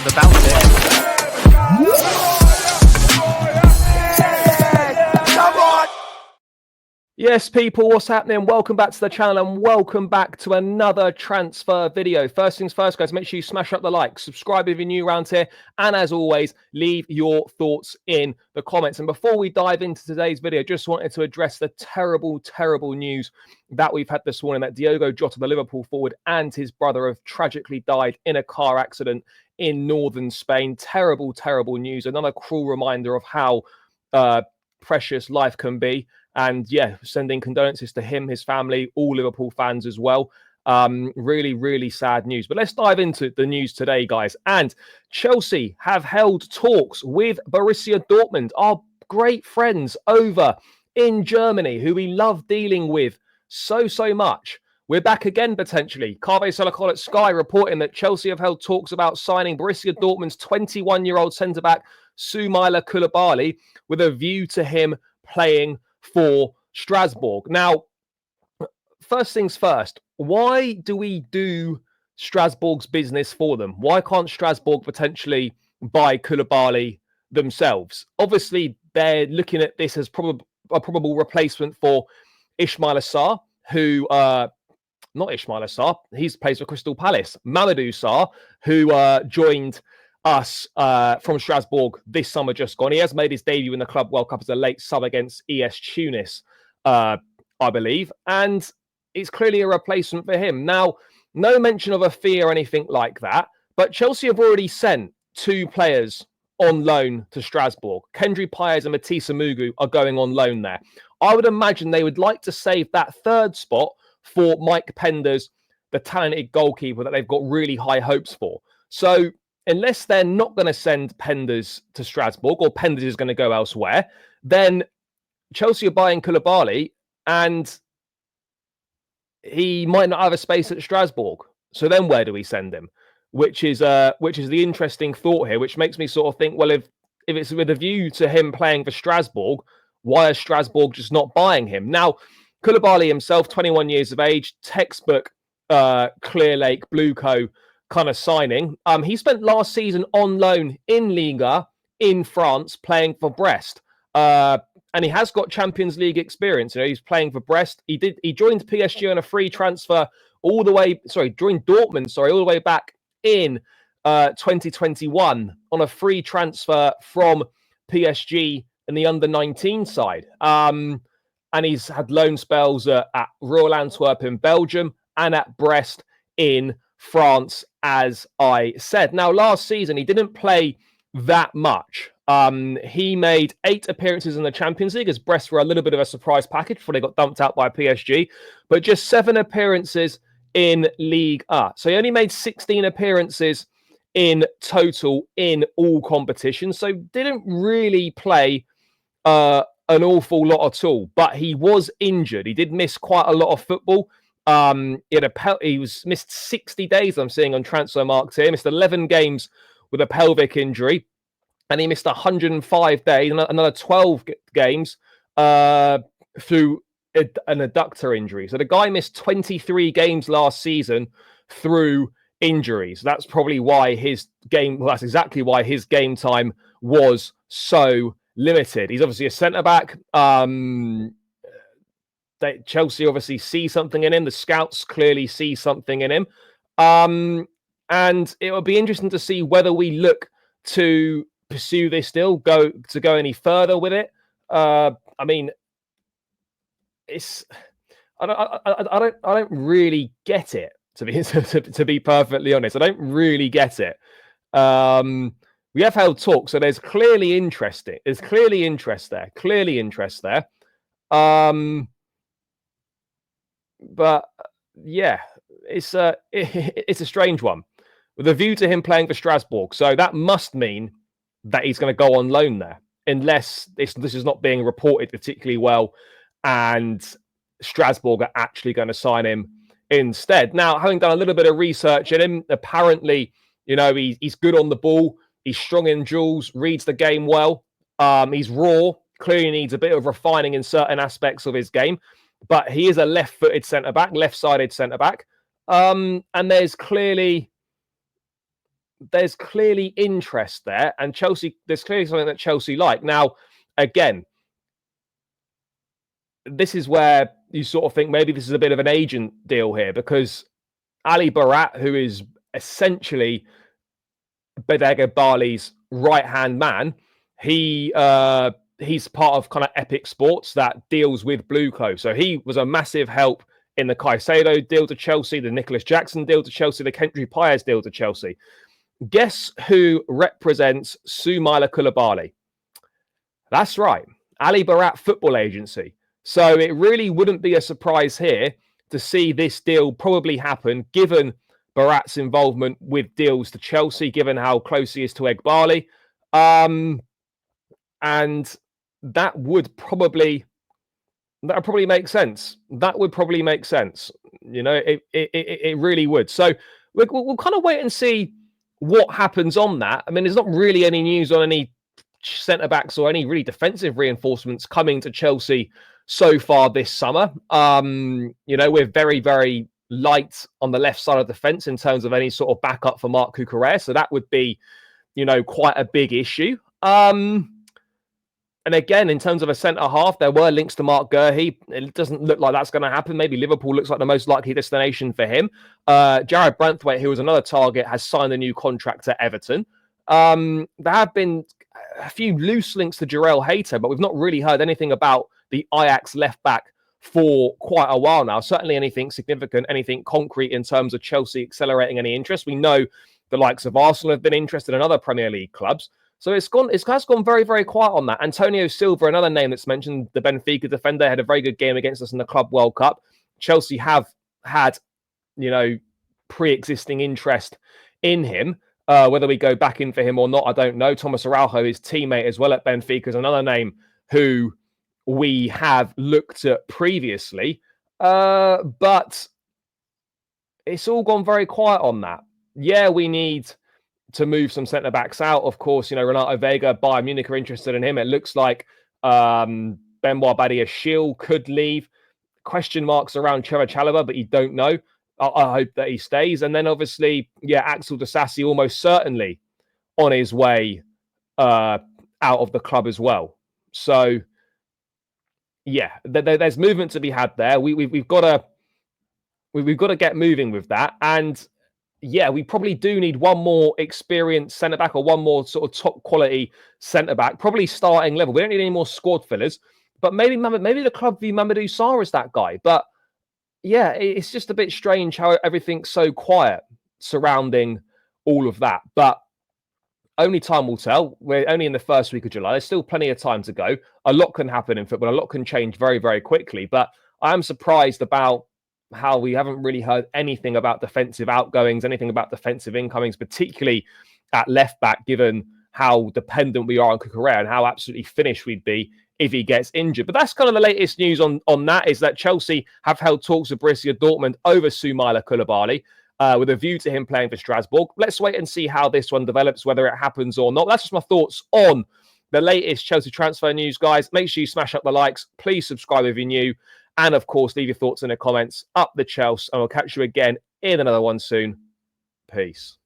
positive about it. Yes, people, what's happening? Welcome back to the channel and welcome back to another transfer video. First things first, guys, make sure you smash up the like, subscribe if you're new around here, and as always, leave your thoughts in the comments. And before we dive into today's video, just wanted to address the terrible news that we've had this morning, that Diogo Jota, the Liverpool forward, and his brother have tragically died in a car accident in northern Spain. Terrible news. Another cruel reminder of how precious life can be. And yeah, sending condolences to him, his family, all Liverpool fans as well. Really sad news. But let's dive into the news today, guys. And Chelsea have held talks with Borussia Dortmund, our great friends over in Germany, who we love dealing with so much. We're back again, potentially. Kaveh Solakol at Sky reporting that Chelsea have held talks about signing Borussia Dortmund's 21-year-old centre-back, Soumaila Coulibaly, with a view to him playing for Strasbourg. Now, first things first, why do we do Strasbourg's business for them? Why can't Strasbourg potentially buy Coulibaly themselves? Obviously, they're looking at this as a probable replacement for Ismaila Sarr, who, not Ismaila Sarr, he plays for Crystal Palace. Mamadou Sarr, who joined us from Strasbourg this summer just gone. He has made his debut in the Club World Cup as a late sub against ES Tunis, I believe. And it's clearly a replacement for him. Now, no mention of a fee or anything like that, but Chelsea have already sent two players on loan to Strasbourg. Kendry Páez and Matissa Mugu are going on loan there. I would imagine they would like to save that third spot for Mike Penders, the talented goalkeeper that they've got really high hopes for. So unless they're not going to send Penders to Strasbourg, or Penders is going to go elsewhere, then Chelsea are buying Coulibaly and he might not have a space at Strasbourg. So then where do we send him? Which is the interesting thought here, which makes me sort of think, well, if it's with a view to him playing for Strasbourg, why is Strasbourg just not buying him? Now, Coulibaly himself, 21 years of age, textbook Clear Lake Blueco kind of signing. He spent last season on loan in Liga in France playing for Brest. And he has got Champions League experience. You know, he's playing for Brest. He joined PSG on a free transfer joined Dortmund, all the way back in 2021 on a free transfer from PSG in the under-19 side. And he's had loan spells at Royal Antwerp in Belgium and at Brest in France, as I said. Now, last season, he didn't play that much. He made 8 appearances in the Champions League, as Brest were a little bit of a surprise package before they got dumped out by PSG, but just 7 appearances in Ligue 1. So he only made 16 appearances in total in all competitions, so didn't really play an awful lot at all, but he was injured. He did miss quite a lot of football. He was missed 60 days, I'm seeing on Transfermarkt here. He missed 11 games with a pelvic injury, and he missed 105 days, another 12 games through an adductor injury. So the guy missed 23 games last season through injuries. That's probably why that's exactly why his game time was so limited. He's obviously a centre-back. Chelsea obviously see something in him. The scouts clearly see something in him. And it will be interesting to see whether we look to pursue this still, go any further with it. I mean, I don't really get it, to be perfectly honest. I don't really get it. We have held talks, so there's clearly interest there. But yeah, it's a strange one with a view to him playing for Strasbourg. So that must mean that he's going to go on loan there, unless this is not being reported particularly well, and Strasbourg are actually going to sign him instead. Now, having done a little bit of research in him, apparently, you know, he's good on the ball. He's strong in duels, reads the game well. He's raw, clearly needs a bit of refining in certain aspects of his game, but he is a left-footed centre-back, left-sided centre-back. And there's clearly there's clearly interest there, and Chelsea, there's clearly something that Chelsea like. Now, again, this is where you sort of think maybe this is a bit of an agent deal here, because Ali Barat, who is essentially Coulibaly's right-hand man, he's part of kind of Epic Sports that deals with Blue Co. So he was a massive help in the Caicedo deal to Chelsea, the Nicholas Jackson deal to Chelsea, the Kendry Paez deal to Chelsea. Guess who represents Soumaila Coulibaly? That's right, Ali Barat Football Agency. So it really wouldn't be a surprise here to see this deal probably happen, given Barat's involvement with deals to Chelsea, given how close he is to Coulibaly. And that would probably make sense. That would probably make sense. You know, it really would. So we'll kind of wait and see what happens on that. I mean, there's not really any news on any centre-backs or any really defensive reinforcements coming to Chelsea so far this summer. You know, we're very, very light on the left side of the fence in terms of any sort of backup for Marc Cucurella. So that would be, you know, quite a big issue. And again, in terms of a centre-half, there were links to Mark Guehi. It doesn't look like that's going to happen. Maybe Liverpool looks like the most likely destination for him. Jared Branthwaite, who was another target, has signed a new contract at Everton. There have been a few loose links to Jarell Hayter, but we've not really heard anything about the Ajax left-back for quite a while now. Certainly anything significant, anything concrete in terms of Chelsea accelerating any interest. We know the likes of Arsenal have been interested in other Premier League clubs. So it's gone very, very quiet on that. Antonio Silva, another name that's mentioned, the Benfica defender, had a very good game against us in the Club World Cup. Chelsea have had, you know, pre-existing interest in him. Whether we go back in for him or not, I don't know. Thomas Araujo, his teammate as well at Benfica, is another name who we have looked at previously. But it's all gone very quiet on that. Yeah, we need to move some centre-backs out. Of course, you know, Renato Vega, Bayern Munich are interested in him. It looks like Benoit Badiashile could leave. Question marks around Trevor Chalobah, but you don't know. I hope that he stays. And then obviously, yeah, Axel Disasi almost certainly on his way out of the club as well. So, yeah, there's movement to be had there. We've got to get moving with that. And yeah, we probably do need one more experienced centre-back or one more sort of top-quality centre-back, probably starting level. We don't need any more squad fillers, but maybe the club view Mamadou Sarr as that guy. But yeah, it's just a bit strange how everything's so quiet surrounding all of that. But only time will tell. We're only in the first week of July. There's still plenty of time to go. A lot can happen in football. A lot can change very, very quickly. But I am surprised about how we haven't really heard anything about defensive outgoings, anything about defensive incomings, particularly at left back, given how dependent we are on Cucurella and how absolutely finished we'd be if he gets injured. But that's kind of the latest news on that, is that Chelsea have held talks with Borussia Dortmund over Soumaila Coulibaly with a view to him playing for Strasbourg. Let's wait and see how this one develops, whether it happens or not. That's just my thoughts on the latest Chelsea transfer news, guys. Make sure you smash up the likes. Please subscribe if you're new. And, of course, leave your thoughts in the comments. Up the Chelsea. And we'll catch you again in another one soon. Peace.